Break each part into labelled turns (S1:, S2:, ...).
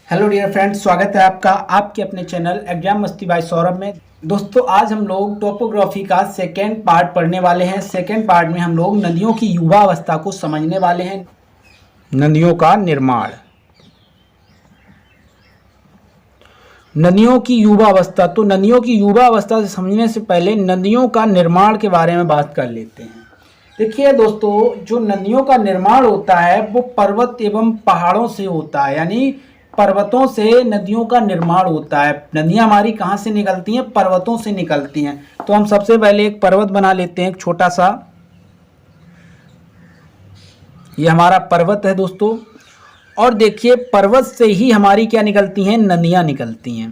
S1: Hello dear friends, स्वागत है आपका आपके अपने चैनल एग्जाम मस्ती बाय सौरभ में। दोस्तों, आज हम लोग टोपोग्राफी का सेकेंड पार्ट पढ़ने वाले हैं। सेकेंड पार्ट में हम लोग नदियों की युवावस्था को समझने वाले हैं। नदियों का निर्माण, नदियों की युवावस्था। तो नदियों की युवावस्था से समझने से पहले नदियों का निर्माण के बारे में बात कर लेते हैं। देखिए दोस्तों, जो नदियों का निर्माण होता है वो पर्वत एवं पहाड़ों से होता है, यानी पर्वतों से नदियों का निर्माण होता है। नदियां हमारी कहाँ से निकलती हैं? पर्वतों से निकलती हैं। तो हम सबसे पहले एक पर्वत बना लेते हैं, एक छोटा सा। ये हमारा पर्वत है दोस्तों। और देखिए, पर्वत से ही हमारी क्या निकलती हैं? नदियां निकलती हैं।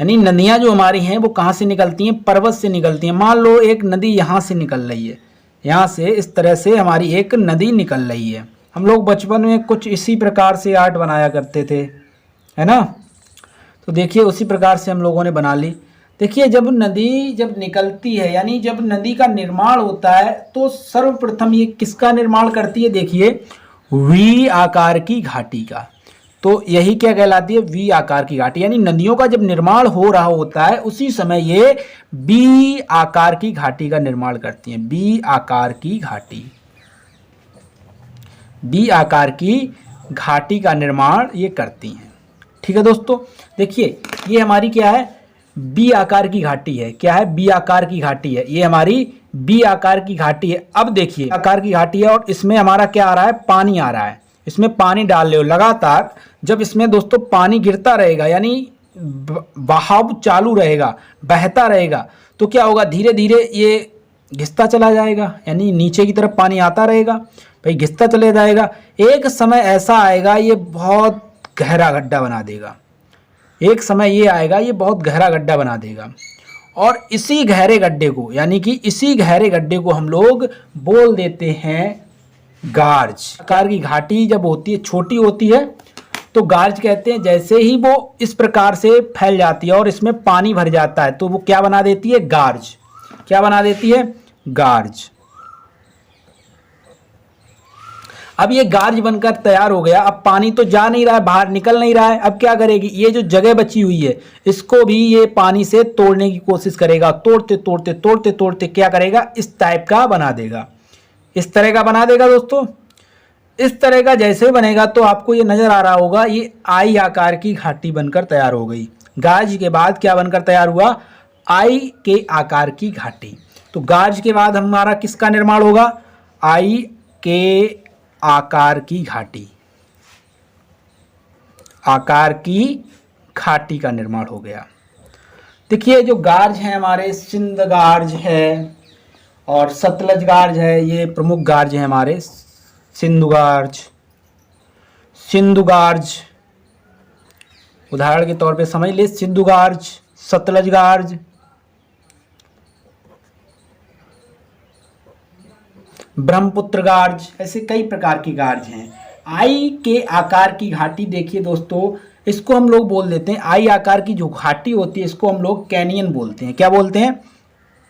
S1: यानी नदियां जो हमारी हैं वो कहाँ से निकलती हैं? पर्वत से निकलती हैं। मान लो एक नदी यहाँ से निकल रही है, यहाँ से इस तरह से हमारी एक नदी निकल रही है। हम लोग बचपन में कुछ इसी प्रकार से आर्ट बनाया करते थे, है ना। तो देखिए, उसी प्रकार से हम लोगों ने बना ली। देखिए, जब नदी जब निकलती है, यानी जब नदी का निर्माण होता है, तो सर्वप्रथम ये किसका निर्माण करती है? देखिए, वी आकार की घाटी का। तो यही क्या कहलाती है? वी आकार की घाटी। यानी नदियों का जब निर्माण हो रहा होता है उसी समय ये बी आकार की घाटी का निर्माण करती हैं। बी आकार की घाटी, बी आकार की घाटी का निर्माण ये करती हैं। ठीक है दोस्तों, देखिए ये हमारी क्या है? बी आकार की घाटी है। क्या है? बी आकार की घाटी है। ये हमारी बी आकार की घाटी है। अब देखिए, आकार की घाटी है और इसमें हमारा क्या आ रहा है? पानी आ रहा है। इसमें पानी डाल रहे हो लगातार। जब इसमें दोस्तों पानी गिरता रहेगा, यानी बहाव चालू रहेगा, बहता रहेगा, तो क्या होगा? धीरे धीरे ये घिसता चला जाएगा, यानी नीचे की तरफ पानी आता रहेगा, भाई घिसता चले जाएगा। एक समय ऐसा आएगा ये बहुत गहरा गड्ढा बना देगा। एक समय ये आएगा ये बहुत गहरा गड्ढा बना देगा। और इसी गहरे गड्ढे को, यानी कि इसी गहरे गड्ढे को हम लोग बोल देते हैं गार्ज। आकार की घाटी जब होती है, छोटी होती है, तो गार्ज कहते हैं। जैसे ही वो इस प्रकार से फैल जाती है और इसमें पानी भर जाता है, तो वो क्या बना देती है? गार्ज। क्या बना देती है? गार्ज। अब ये गार्ज बनकर तैयार हो गया। अब पानी तो जा नहीं रहा है, बाहर निकल नहीं रहा है। अब क्या करेगी? ये जो जगह बची हुई है इसको भी ये पानी से तोड़ने की कोशिश करेगा। तोड़ते तोड़ते तोड़ते तोड़ते क्या करेगा? इस टाइप का बना देगा, इस तरह का बना देगा दोस्तों। इस तरह का जैसे बनेगा तो आपको ये नजर आ रहा होगा, ये आई आकार की घाटी बनकर तैयार हो गई। गार्ज के बाद क्या बनकर तैयार हुआ? आई के आकार की घाटी। तो गार्ज के बाद हमारा किसका निर्माण होगा? आई के आकार की घाटी, आकार की घाटी का निर्माण हो गया। देखिए, जो गार्ज हैं हमारे, सिंध गार्ज है और सतलज गार्ज है। ये प्रमुख गार्ज हैं हमारे। सिंधु गार्ज, सिंधु गार्ज, उदाहरण के तौर पे समझ ले। सिंधु गार्ज, सतलज गार्ज, ब्रह्मपुत्र गार्ज, ऐसे कई प्रकार की गार्ज हैं। आई के आकार की घाटी, देखिए दोस्तों, इसको हम लोग बोल देते हैं, आई आकार की जो घाटी होती है इसको हम लोग कैनियन बोलते हैं। क्या बोलते हैं?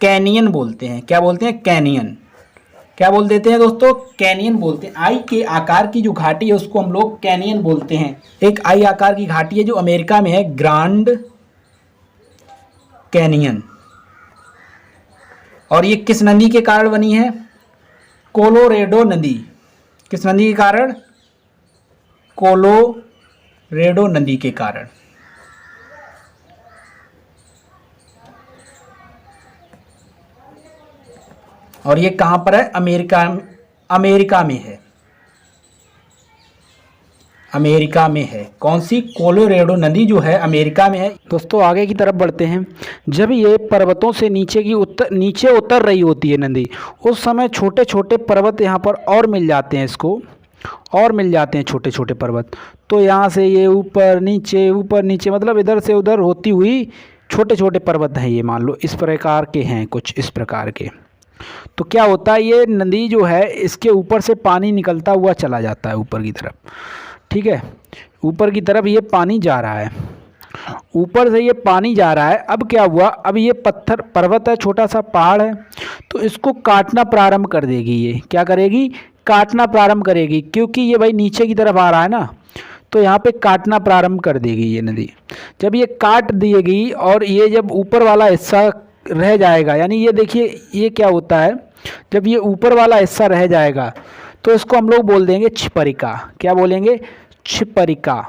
S1: कैनियन बोलते हैं। क्या बोलते हैं? कैनियन। क्या बोल देते हैं दोस्तों? कैनियन बोलते हैं। आई के आकार की जो घाटी है उसको हम लोग कैनियन बोलते हैं। एक आई आकार की घाटी है जो अमेरिका में है, ग्रांड कैनियन। और ये किस नदी के कारण बनी है? कोलोरेडो नदी। किस नदी के कारण? कोलोरेडो नदी के कारण। और ये कहां पर है? अमेरिका, अमेरिका में है। अमेरिका में है। कौन सी? कोलोरेडो नदी जो है अमेरिका में है। दोस्तों, आगे की तरफ बढ़ते हैं। जब ये पर्वतों से नीचे उतर रही होती है नदी, उस समय छोटे छोटे पर्वत यहाँ पर और मिल जाते हैं इसको, और मिल जाते हैं छोटे छोटे पर्वत। तो यहाँ से ये ऊपर नीचे मतलब इधर से उधर होती हुई छोटे छोटे पर्वत हैं। ये मान लो इस प्रकार के हैं, कुछ इस प्रकार के। तो क्या होता है? ये नदी जो है इसके ऊपर से पानी निकलता हुआ चला जाता है ऊपर की तरफ। ठीक है, ऊपर की तरफ ये पानी जा रहा है, ऊपर से ये पानी जा रहा है। अब क्या हुआ? अब ये पत्थर पर्वत है, छोटा सा पहाड़ है, तो इसको काटना प्रारंभ कर देगी। ये क्या करेगी? काटना प्रारंभ करेगी, क्योंकि ये भाई नीचे की तरफ आ रहा है ना, तो यहाँ पे काटना प्रारंभ कर देगी ये नदी। जब ये काट देगी और ये जब ऊपर वाला हिस्सा रह जाएगा, यानी ये देखिए ये क्या होता है, जब ये ऊपर वाला हिस्सा रह जाएगा तो इसको हम लोग बोल देंगे छिपरिका। क्या बोलेंगे? छिपरिका।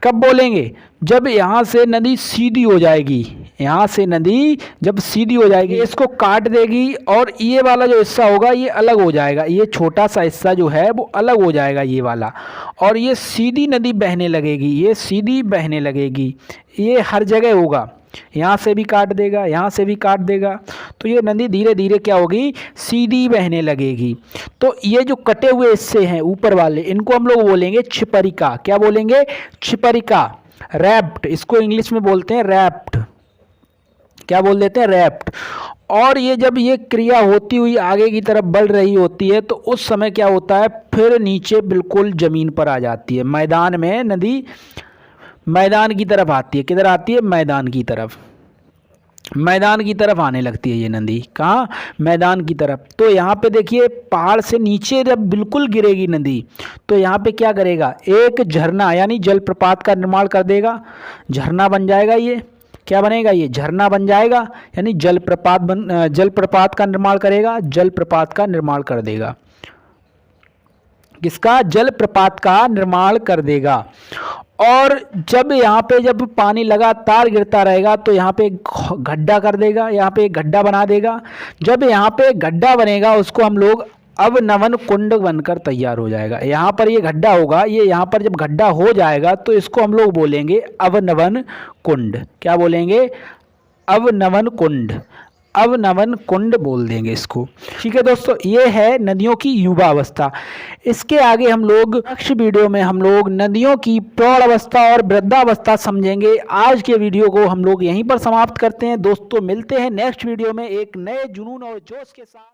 S1: कब बोलेंगे? जब यहाँ से नदी सीधी हो जाएगी, यहाँ से नदी जब सीधी हो जाएगी इसको काट देगी और ये वाला जो हिस्सा होगा ये अलग हो जाएगा, ये छोटा सा हिस्सा जो है वो अलग हो जाएगा ये वाला, और ये सीधी नदी बहने लगेगी, ये सीधी बहने लगेगी। ये हर जगह होगा, यहाँ से भी काट देगा, यहाँ से भी काट देगा, तो ये नदी धीरे धीरे क्या होगी? सीधी बहने लगेगी। तो ये जो कटे हुए हिस्से हैं ऊपर वाले, इनको हम लोग बोलेंगे छिपरिका। क्या बोलेंगे? छिपरिका। रैप्ट, इसको इंग्लिश में बोलते हैं रैप्ट। क्या बोल देते हैं? रैप्ट। और ये जब ये क्रिया होती हुई आगे की तरफ बढ़ रही होती है तो उस समय क्या होता है, फिर नीचे बिल्कुल ज़मीन पर आ जाती है, मैदान में नदी मैदान की तरफ आती है। किधर आती है? मैदान की तरफ। मैदान की तरफ आने लगती है ये नदी। कहाँ? मैदान की तरफ। तो यहाँ पे देखिए पहाड़ से नीचे जब बिल्कुल गिरेगी नदी तो यहाँ पे क्या करेगा? एक झरना यानी जलप्रपात का निर्माण कर देगा। झरना बन जाएगा ये। क्या बनेगा? ये झरना बन जाएगा, यानी जलप्रपात का निर्माण करेगा, जलप्रपात का निर्माण कर देगा। किसका? जलप्रपात का निर्माण कर देगा। और जब यहाँ पे जब पानी लगातार गिरता रहेगा तो यहाँ पे गड्ढा कर देगा, यहाँ पे एक गड्ढा बना देगा। जब यहाँ पे गड्ढा बनेगा उसको हम लोग अवनवन कुंड बनकर तैयार हो जाएगा। यहाँ पर ये गड्ढा होगा, ये यहाँ पर जब गड्ढा हो जाएगा तो इसको हम लोग बोलेंगे अवनवन कुंड। क्या बोलेंगे? अवनवन कुंड। अवनवन कुंड बोल देंगे इसको। ठीक है दोस्तों, ये है नदियों की युवा अवस्था। इसके आगे हम लोग नेक्स्ट वीडियो में हम लोग नदियों की प्रौढ़ अवस्था और वृद्धावस्था समझेंगे। आज के वीडियो को हम लोग यहीं पर समाप्त करते हैं दोस्तों। मिलते हैं नेक्स्ट वीडियो में एक नए जुनून और जोश के साथ।